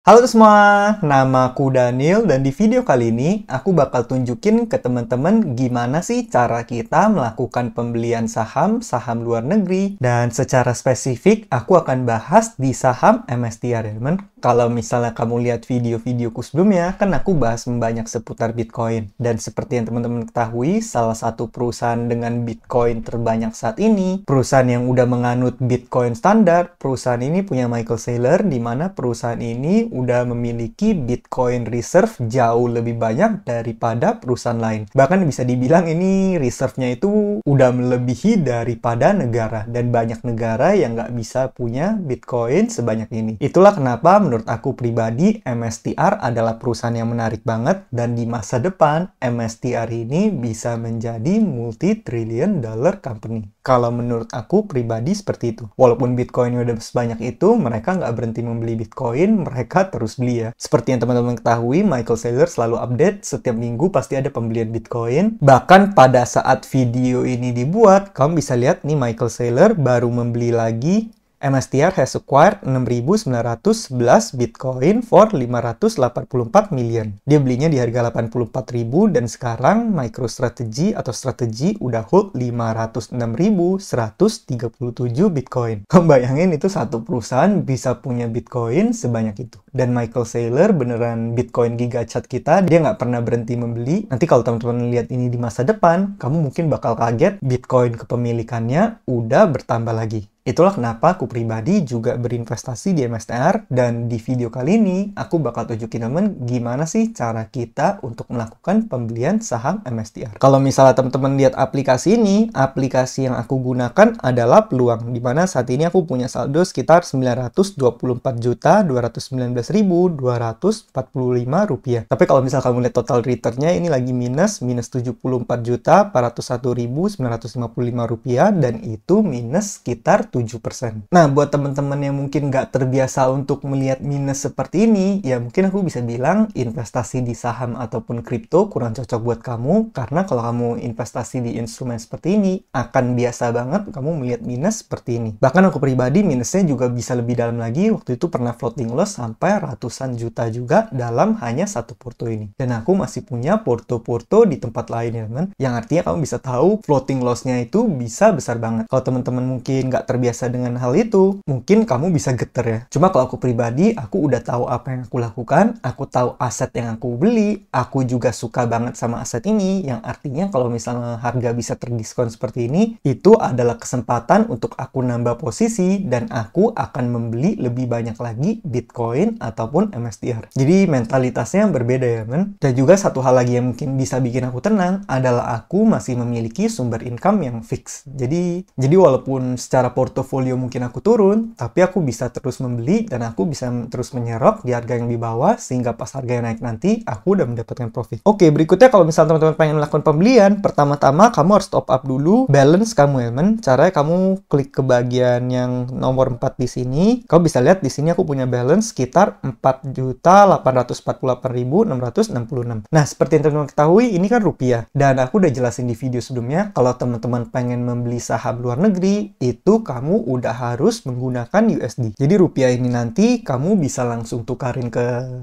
Halo semua, nama aku Daniel dan di video kali ini aku bakal tunjukin ke teman-teman gimana sih cara kita melakukan pembelian saham luar negeri. Dan secara spesifik aku akan bahas di saham MSTR ya teman. Kalau misalnya kamu lihat video-videoku sebelumnya, kan aku bahas banyak seputar Bitcoin. Dan seperti yang teman-teman ketahui, salah satu perusahaan dengan Bitcoin terbanyak saat ini, perusahaan yang udah menganut Bitcoin standar, perusahaan ini punya Michael Saylor, di mana perusahaan ini udah memiliki Bitcoin reserve jauh lebih banyak daripada perusahaan lain. Bahkan bisa dibilang ini reserve-nya itu udah melebihi daripada negara. Dan banyak negara yang nggak bisa punya Bitcoin sebanyak ini. Itulah kenapa menurut aku pribadi MSTR adalah perusahaan yang menarik banget. Dan di masa depan MSTR ini bisa menjadi multi-trillion dollar company. Kalau menurut aku pribadi seperti itu. Walaupun Bitcoin udah sebanyak itu, mereka nggak berhenti membeli Bitcoin, mereka terus beli ya. Seperti yang teman-teman ketahui, Michael Saylor selalu update, setiap minggu pasti ada pembelian Bitcoin. Bahkan pada saat video ini dibuat, kamu bisa lihat nih Michael Saylor baru membeli lagi. MSTR has acquired 6.911 Bitcoin for 584 million. Dia belinya di harga 84.000 dan sekarang MicroStrategy atau strategi udah hold 506.137 Bitcoin. Bayangin itu satu perusahaan bisa punya Bitcoin sebanyak itu. Dan Michael Saylor beneran Bitcoin gigachat kita, dia nggak pernah berhenti membeli. Nanti kalau teman-teman lihat ini di masa depan, kamu mungkin bakal kaget Bitcoin kepemilikannya udah bertambah lagi. Itulah kenapa aku pribadi juga berinvestasi di MSTR, dan di video kali ini aku bakal tunjukin temen gimana sih cara kita untuk melakukan pembelian saham MSTR. Kalau misalnya teman-teman lihat aplikasi ini, aplikasi yang aku gunakan adalah Peluang, dimana saat ini aku punya saldo sekitar 924.219.245 rupiah. Tapi kalau misalnya kamu lihat total returnnya ini lagi minus 74.401.955 rupiah, dan itu minus sekitar 7%. Nah, buat teman-teman yang mungkin nggak terbiasa untuk melihat minus seperti ini, ya mungkin aku bisa bilang investasi di saham ataupun kripto kurang cocok buat kamu, karena kalau kamu investasi di instrumen seperti ini, akan biasa banget kamu melihat minus seperti ini. Bahkan aku pribadi minusnya juga bisa lebih dalam lagi, waktu itu pernah floating loss sampai ratusan juta juga dalam hanya satu porto ini. Dan aku masih punya porto-porto di tempat lain ya teman, yang artinya kamu bisa tahu floating loss-nya itu bisa besar banget. Kalau teman-teman mungkin nggak terbiasa dengan hal itu, mungkin kamu bisa geter ya. Cuma kalau aku pribadi, aku udah tahu apa yang aku lakukan, aku tahu aset yang aku beli, aku juga suka banget sama aset ini, yang artinya kalau misalnya harga bisa terdiskon seperti ini, itu adalah kesempatan untuk aku nambah posisi, dan aku akan membeli lebih banyak lagi Bitcoin ataupun MSTR. Jadi mentalitasnya berbeda ya men. Dan juga satu hal lagi yang mungkin bisa bikin aku tenang, adalah aku masih memiliki sumber income yang fix. Jadi walaupun secara portofolio mungkin aku turun, tapi aku bisa terus membeli dan aku bisa terus menyerok di harga yang di bawah, sehingga pas harga yang naik nanti aku udah mendapatkan profit. Oke, berikutnya kalau misalnya teman-teman pengen melakukan pembelian, pertama-tama kamu harus top up dulu balance kamu ya men. Caranya kamu klik ke bagian yang nomor 4 di sini. Kamu bisa lihat di sini aku punya balance sekitar 4.848.666. Nah, seperti yang teman-teman ketahui, ini kan rupiah. Dan aku udah jelasin di video sebelumnya, kalau teman-teman pengen membeli saham luar negeri, itu kamu udah harus menggunakan USD. Jadi rupiah ini nanti kamu bisa langsung tukarin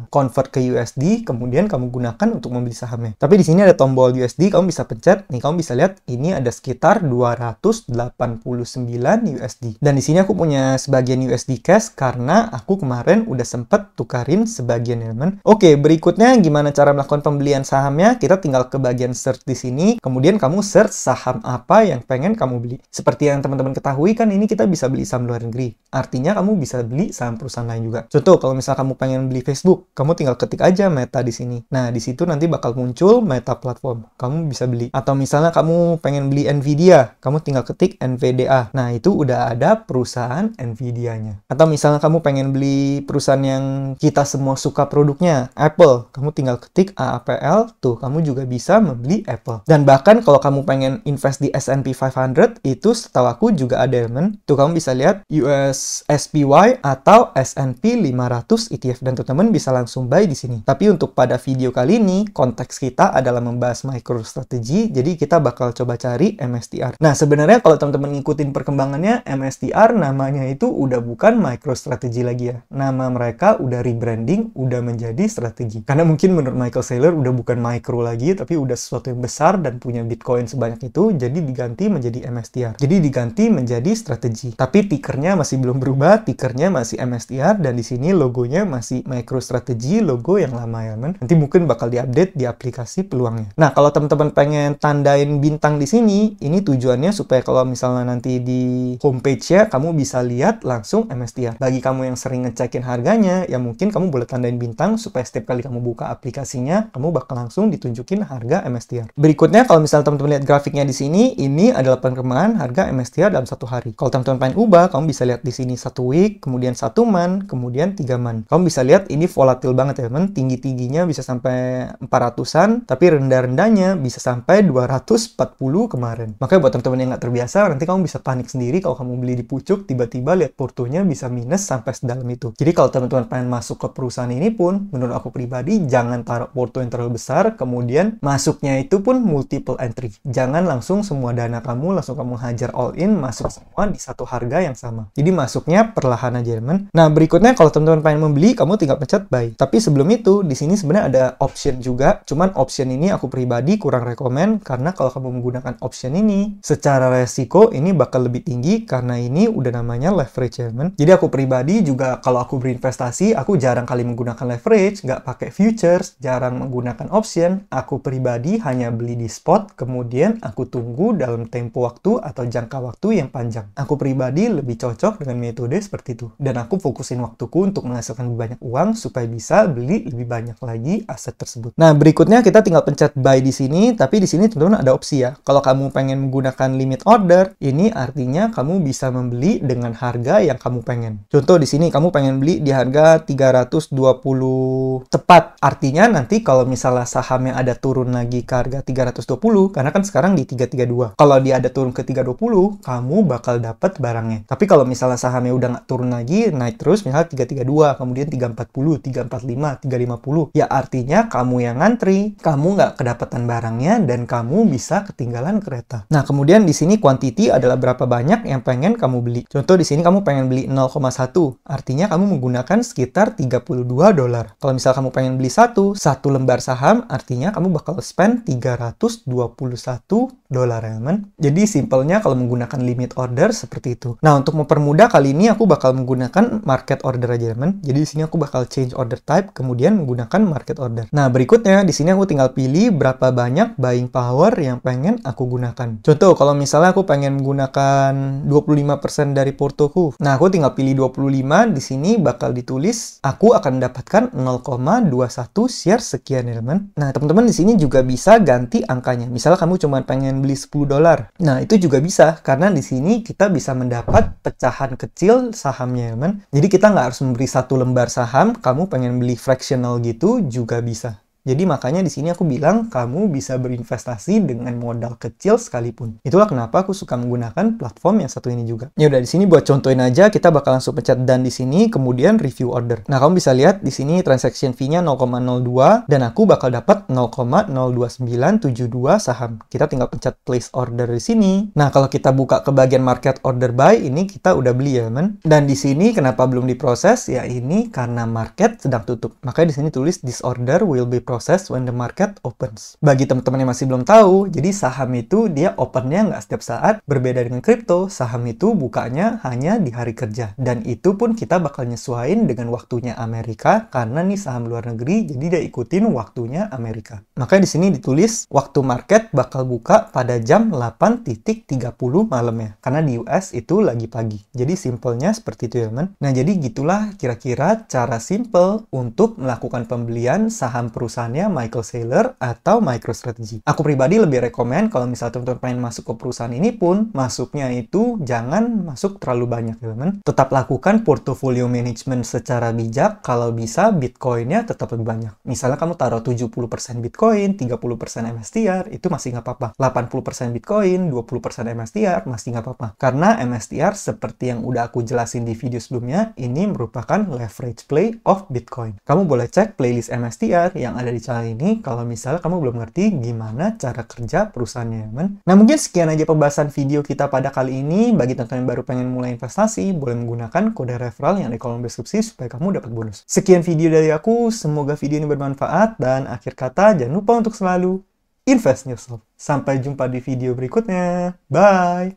convert ke USD, kemudian kamu gunakan untuk membeli sahamnya. Tapi di sini ada tombol USD, kamu bisa pencet. Nih, kamu bisa lihat ini ada sekitar 289 USD. Dan di sini aku punya sebagian USD cash karena aku kemarin udah sempet tukarin sebagian ya, teman. Oke, berikutnya gimana cara melakukan pembelian sahamnya? Kita tinggal ke bagian search di sini, kemudian kamu search saham apa yang pengen kamu beli. Seperti yang teman-teman ketahui kan ini kita bisa beli saham luar negeri. Artinya kamu bisa beli saham perusahaan lain juga. Contoh, kalau misal kamu pengen beli Facebook, kamu tinggal ketik aja Meta di sini. Nah, di situ nanti bakal muncul Meta Platform. Kamu bisa beli. Atau misalnya kamu pengen beli Nvidia, kamu tinggal ketik NVDA. Nah, itu udah ada perusahaan Nvidia-nya. Atau misalnya kamu pengen beli perusahaan yang kita semua suka produknya, Apple, kamu tinggal ketik AAPL, tuh kamu juga bisa membeli Apple. Dan bahkan kalau kamu pengen invest di S&P 500, itu setahu aku juga ada teman. Tuh kamu bisa lihat US SPY atau S&P 500 ETF dan teman-teman bisa langsung buy di sini. Tapi untuk pada video kali ini, konteks kita adalah membahas MicroStrategy, jadi kita bakal coba cari MSTR. Nah, sebenarnya kalau teman-teman ngikutin perkembangannya, MSTR namanya itu udah bukan MicroStrategy lagi ya. Nama mereka udah rebranding, udah menjadi strategi. Karena mungkin menurut Michael Saylor udah bukan micro lagi, tapi udah sesuatu yang besar dan punya Bitcoin sebanyak itu, jadi diganti menjadi MSTR. Jadi diganti menjadi strategi. Tapi tickernya masih belum berubah, tickernya masih MSTR, dan di sini logonya masih MicroStrategy, logo yang lama ya, men. Nanti mungkin bakal diupdate di aplikasi peluangnya. Nah, kalau teman-teman pengen tandain bintang di sini, ini tujuannya supaya kalau misalnya nanti di homepage-nya, kamu bisa lihat langsung MSTR. Bagi kamu yang sering ngecekin harganya, ya mungkin kamu boleh tandain bintang supaya setiap kali kamu buka aplikasinya, kamu bakal langsung ditunjukin harga MSTR. Berikutnya, kalau misalnya teman-teman lihat grafiknya di sini, ini adalah perkembangan harga MSTR dalam satu hari. Kalau teman-teman pengen ubah, kamu bisa lihat di sini 1 week, kemudian 1 month, kemudian 3 month. Kamu bisa lihat ini volatil banget ya, teman. Tinggi-tingginya bisa sampai 400-an, tapi rendah-rendahnya bisa sampai 240 kemarin. Makanya buat teman-teman yang nggak terbiasa, nanti kamu bisa panik sendiri kalau kamu beli di pucuk, tiba-tiba lihat portonya bisa minus sampai sedalam itu. Jadi kalau teman-teman pengen masuk ke perusahaan ini pun, menurut aku pribadi, jangan taruh porto yang terlalu besar, kemudian masuknya itu pun multiple entry. Jangan langsung semua dana kamu, langsung kamu hajar all in, masuk semua di satu harga yang sama. Jadi masuknya perlahan aja, teman. Nah, berikutnya kalau teman-teman pengen membeli, kamu tinggal pencet buy. Tapi sebelum itu, di sini sebenarnya ada option juga. Cuman option ini aku pribadi kurang rekomen, karena kalau kamu menggunakan option ini, secara resiko ini bakal lebih tinggi, karena ini udah namanya leverage, teman. Jadi aku pribadi juga, kalau aku berinvestasi, aku jarang kali menggunakan leverage, nggak pakai futures, jarang menggunakan option. Aku pribadi hanya beli di spot, kemudian aku tunggu dalam tempo waktu atau jangka waktu yang panjang. Aku pribadi lebih cocok dengan metode seperti itu. Dan aku fokusin waktuku untuk menghasilkan lebih banyak uang supaya bisa beli lebih banyak lagi aset tersebut. Nah, berikutnya kita tinggal pencet buy di sini, tapi di sini teman-teman ada opsi ya. Kalau kamu pengen menggunakan limit order, ini artinya kamu bisa membeli dengan harga yang kamu pengen. Contoh di sini kamu pengen beli di harga 320 tepat. Artinya nanti kalau misalnya sahamnya ada turun lagi ke harga 320, karena kan sekarang di 332. Kalau dia ada turun ke 320, kamu bakal dapat barangnya. Tapi kalau misalnya sahamnya udah nggak turun lagi, naik terus, misalnya 332, kemudian 340, 345, 350, ya artinya kamu yang ngantri, kamu nggak kedapatan barangnya, dan kamu bisa ketinggalan kereta. Nah, kemudian di sini quantity adalah berapa banyak yang pengen kamu beli. Contoh di sini kamu pengen beli 0,1, artinya kamu menggunakan sekitar $32. Kalau misal kamu pengen beli satu lembar saham, artinya kamu bakal spend $321 ya, men. Jadi simpelnya kalau menggunakan limit order seperti itu. Nah, untuk mempermudah kali ini aku bakal menggunakan market order aja, men. Jadi di sini aku bakal change order type, kemudian menggunakan market order. Nah, berikutnya di sini aku tinggal pilih berapa banyak buying power yang pengen aku gunakan. Contoh, kalau misalnya aku pengen menggunakan 25% dari portoku. Nah, aku tinggal pilih 25, di sini bakal ditulis aku akan mendapatkan 0,21 share sekian, ya, men. Nah, teman-teman di sini juga bisa ganti angkanya. Misalnya kamu cuma pengen beli $10. Nah, itu juga bisa, karena di sini kita bisa mendapat pecahan kecil sahamnya, men. Jadi kita nggak harus memberi satu lembar saham, kamu pengen beli fractional gitu juga bisa. Jadi makanya di sini aku bilang kamu bisa berinvestasi dengan modal kecil sekalipun. Itulah kenapa aku suka menggunakan platform yang satu ini juga. Ya udah, di sini buat contohin aja, kita bakal langsung pencet done di sini, kemudian review order. Nah, kamu bisa lihat di sini transaction fee-nya 0,02 dan aku bakal dapat 0,02972 saham. Kita tinggal pencet place order di sini. Nah, kalau kita buka ke bagian market order buy, ini kita udah beli ya, men. Dan di sini kenapa belum diproses? Ya ini karena market sedang tutup. Makanya di sini tulis this order will be process when the market opens. Bagi teman-teman yang masih belum tahu, jadi saham itu dia opennya nggak setiap saat. Berbeda dengan kripto, saham itu bukanya hanya di hari kerja. Dan itu pun kita bakal nyesuaiin dengan waktunya Amerika, karena nih saham luar negeri, jadi dia ikutin waktunya Amerika. Makanya di sini ditulis waktu market bakal buka pada jam 8.30 malamnya. Karena di US itu lagi pagi. Jadi simpelnya seperti itu ya, men. Nah, jadi gitulah kira-kira cara simple untuk melakukan pembelian saham perusahaan perusahaannya Michael Saylor atau MicroStrategy. Aku pribadi lebih rekomen kalau misalnya teman-teman pengen masuk ke perusahaan ini pun, masuknya itu jangan masuk terlalu banyak, teman-teman. Tetap lakukan portfolio management secara bijak, kalau bisa Bitcoin-nya tetap lebih banyak. Misalnya kamu taruh 70% Bitcoin, 30% MSTR, itu masih nggak apa-apa. 80% Bitcoin, 20% MSTR, masih nggak apa-apa. Karena MSTR, seperti yang udah aku jelasin di video sebelumnya, ini merupakan leverage play of Bitcoin. Kamu boleh cek playlist MSTR yang ada di channel ini kalau misalnya kamu belum ngerti gimana cara kerja perusahaannya, teman. Nah, mungkin sekian aja pembahasan video kita pada kali ini. Bagi teman-teman yang baru pengen mulai investasi, boleh menggunakan kode referral yang ada di kolom deskripsi supaya kamu dapat bonus. Sekian video dari aku, semoga video ini bermanfaat, dan akhir kata jangan lupa untuk selalu invest in yourself. Sampai jumpa di video berikutnya. Bye!